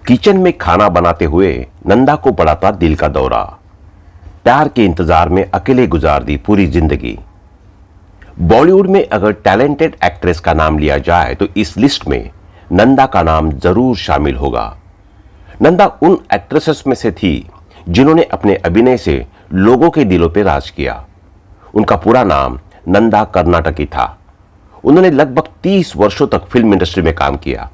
Kitchen में खाना बनाते हुए नंदा को पड़ा था दिल का दौरा। प्यार के इंतजार में अकेले गुजार दी पूरी जिंदगी। बॉलीवुड में अगर टैलेंटेड एक्ट्रेस का नाम लिया जाए तो इस लिस्ट में नंदा का नाम जरूर शामिल होगा। नंदा उन एक्ट्रेसेस में से थी जिन्होंने अपने अभिनय से लोगों के दिलों पर राज किया। उनका पूरा नाम नंदा कर्नाटकी था। उन्होंने लगभग 30 वर्षों तक फिल्म इंडस्ट्री में काम किया।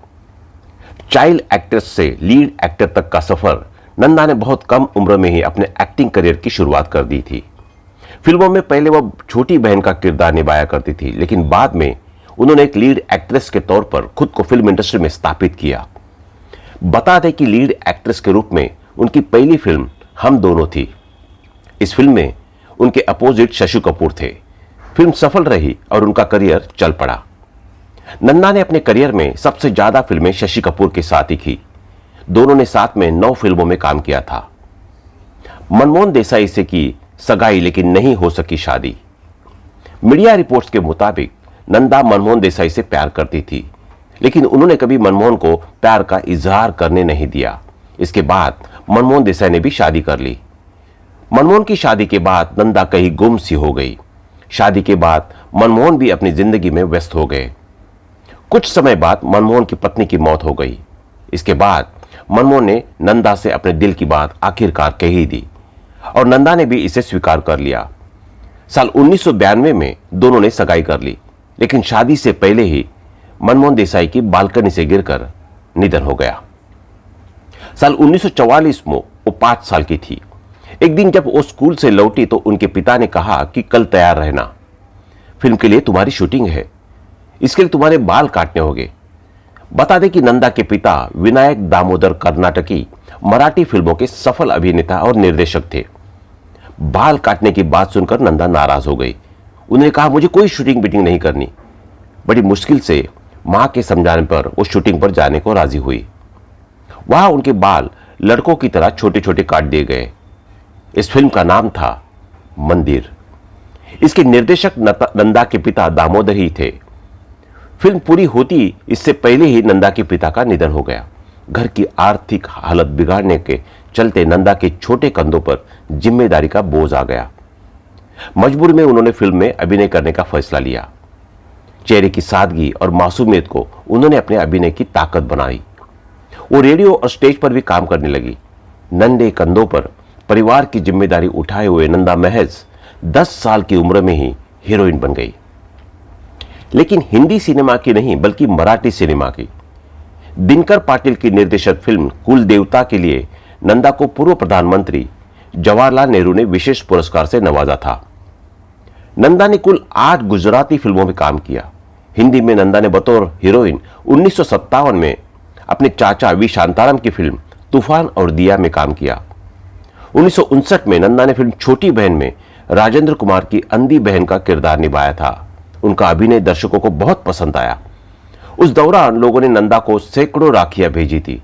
चाइल्ड एक्ट्रेस से लीड एक्टर तक का सफर नंदा ने बहुत कम उम्र में ही अपने एक्टिंग करियर की शुरुआत कर दी थी। फिल्मों में पहले वह छोटी बहन का किरदार निभाया करती थी, लेकिन बाद में उन्होंने एक लीड एक्ट्रेस के तौर पर खुद को फिल्म इंडस्ट्री में स्थापित किया। बता दें कि लीड एक्ट्रेस के रूप में उनकी पहली फिल्म हम दोनों थी। इस फिल्म में उनके अपोजिट शशि कपूर थे। फिल्म सफल रही और उनका करियर चल पड़ा। नंदा ने अपने करियर में सबसे ज्यादा फिल्में शशि कपूर के साथ ही की। दोनों ने साथ में 9 फिल्मों में काम किया था। मनमोहन देसाई से की सगाई लेकिन नहीं हो सकी शादी। मीडिया रिपोर्ट्स के मुताबिक नंदा मनमोहन देसाई से प्यार करती थी, लेकिन उन्होंने कभी मनमोहन को प्यार का इजहार करने नहीं दिया। इसके बाद मनमोहन देसाई ने भी शादी कर ली। मनमोहन की शादी के बाद नंदा कहीं गुम सी हो गई। शादी के बाद मनमोहन भी अपनी जिंदगी में व्यस्त हो गए। कुछ समय बाद मनमोहन की पत्नी की मौत हो गई। इसके बाद मनमोहन ने नंदा से अपने दिल की बात आखिरकार कह ही दी और नंदा ने भी इसे स्वीकार कर लिया। साल 1992 में दोनों ने सगाई कर ली, लेकिन शादी से पहले ही मनमोहन देसाई की बालकनी से गिरकर निधन हो गया। साल 1944 में वो 5 साल की थी। एक दिन जब वो स्कूल से लौटी तो उनके पिता ने कहा कि कल तैयार रहना, फिल्म के लिए तुम्हारी शूटिंग है, इसके लिए तुम्हारे बाल काटने होंगे। बता दें कि नंदा के पिता विनायक दामोदर कर्नाटकी मराठी फिल्मों के सफल अभिनेता और निर्देशक थे। बाल काटने की बात सुनकर नंदा नाराज हो गई। उन्होंने कहा मुझे कोई शूटिंग बीटिंग नहीं करनी। बड़ी मुश्किल से मां के समझाने पर वो शूटिंग पर जाने को राजी हुई। वहां उनके बाल लड़कों की तरह छोटे छोटे काट दिए गए। इस फिल्म का नाम था मंदिर। इसके निर्देशक नंदा के पिता दामोदर ही थे। फिल्म पूरी होती इससे पहले ही नंदा के पिता का निधन हो गया। घर की आर्थिक हालत बिगाड़ने के चलते नंदा के छोटे कंधों पर जिम्मेदारी का बोझ आ गया। मजबूर में उन्होंने फिल्म में अभिनय करने का फैसला लिया। चेहरे की सादगी और मासूमियत को उन्होंने अपने अभिनय की ताकत बनाई। वो रेडियो और स्टेज पर भी काम करने लगी। नंदे कंधों पर परिवार की जिम्मेदारी उठाए हुए नंदा महज 10 साल की उम्र में ही हीरोइन बन गई, लेकिन हिंदी सिनेमा की नहीं बल्कि मराठी सिनेमा की। दिनकर पाटिल की निर्देशित फिल्म कुल देवता के लिए नंदा को पूर्व प्रधानमंत्री जवाहरलाल नेहरू ने विशेष पुरस्कार से नवाजा था। नंदा ने कुल 8 गुजराती फिल्मों में काम किया। हिंदी में नंदा ने बतौर हीरोइन 1957 में अपने चाचा वी शांताराम की फिल्म तूफान और दिया में काम किया। 1959 में नंदा ने फिल्म छोटी बहन में राजेंद्र कुमार की अंधी बहन का किरदार निभाया था। उनका अभिनय दर्शकों को बहुत पसंद आया। उस दौरान लोगों ने नंदा को सैकड़ों राखियां भेजी थी।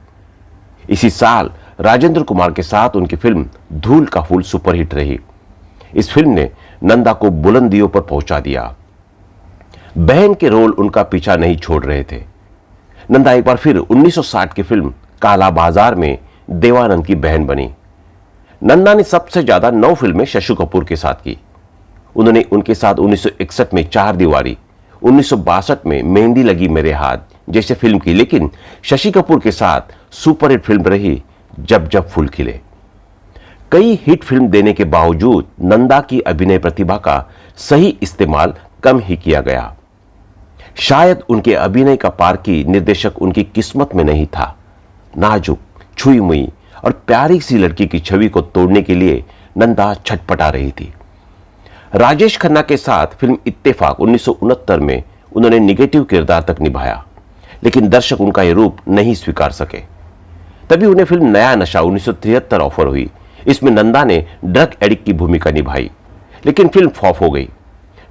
इसी साल राजेंद्र कुमार के साथ उनकी फिल्म धूल का फूल सुपरहिट रही। इस फिल्म ने नंदा को बुलंदियों पर पहुंचा दिया। बहन के रोल उनका पीछा नहीं छोड़ रहे थे। नंदा एक बार फिर 1960 की फिल्म काला बाजार में देवानंद की बहन बनी। नंदा ने सबसे ज्यादा 9 फिल्में शशि कपूर के साथ की। उन्होंने उनके साथ 1961 में 4 दीवारी, 1962 में मेहंदी लगी मेरे हाथ जैसे फिल्म की, लेकिन शशि कपूर के साथ सुपरहिट फिल्म रही जब जब फूल खिले। कई हिट फिल्म देने के बावजूद नंदा की अभिनय प्रतिभा का सही इस्तेमाल कम ही किया गया। शायद उनके अभिनय का पारखी निर्देशक उनकी किस्मत में नहीं था। नाजुक, छुई मुई और प्यारी सी लड़की की छवि को तोड़ने के लिए नंदा छटपटा रही थी। राजेश खन्ना के साथ फिल्म इत्तेफाक 1969 में उन्होंने निगेटिव किरदार तक निभाया, लेकिन दर्शक उनका यह रूप नहीं स्वीकार सके। तभी उन्हें फिल्म नया नशा 1973 ऑफर हुई। इसमें नंदा ने ड्रग एडिक्ट की भूमिका निभाई, लेकिन फिल्म फ्लॉप हो गई।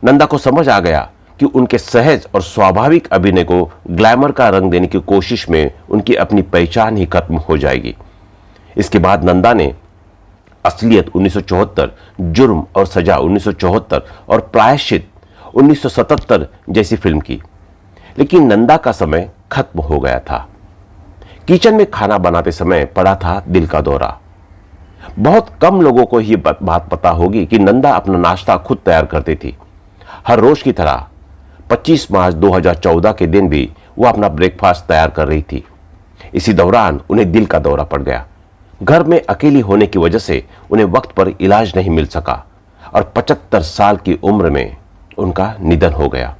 नंदा को समझ आ गया कि उनके सहज और स्वाभाविक अभिनय को ग्लैमर का रंग देने की कोशिश में उनकी अपनी पहचान ही खत्म हो जाएगी। इसके बाद नंदा ने असलियत 1974, जुर्म और सजा 1974 और प्रायश्चित 1977 जैसी फिल्म की, लेकिन नंदा का समय खत्म हो गया था। किचन में खाना बनाते समय पड़ा था दिल का दौरा। बहुत कम लोगों को ये बात पता होगी कि नंदा अपना नाश्ता खुद तैयार करती थी। हर रोज की तरह 25 मार्च 2014 के दिन भी वो अपना ब्रेकफास्ट तैयार कर रही थी। इसी दौरान उन्हें दिल का दौरा पड़ गया। घर में अकेली होने की वजह से उन्हें वक्त पर इलाज नहीं मिल सका और 75 साल की उम्र में उनका निधन हो गया।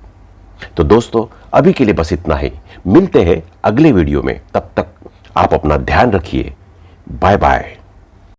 तो दोस्तों, अभी के लिए बस इतना ही। मिलते हैं अगले वीडियो में। तब तक आप अपना ध्यान रखिए। Bye bye.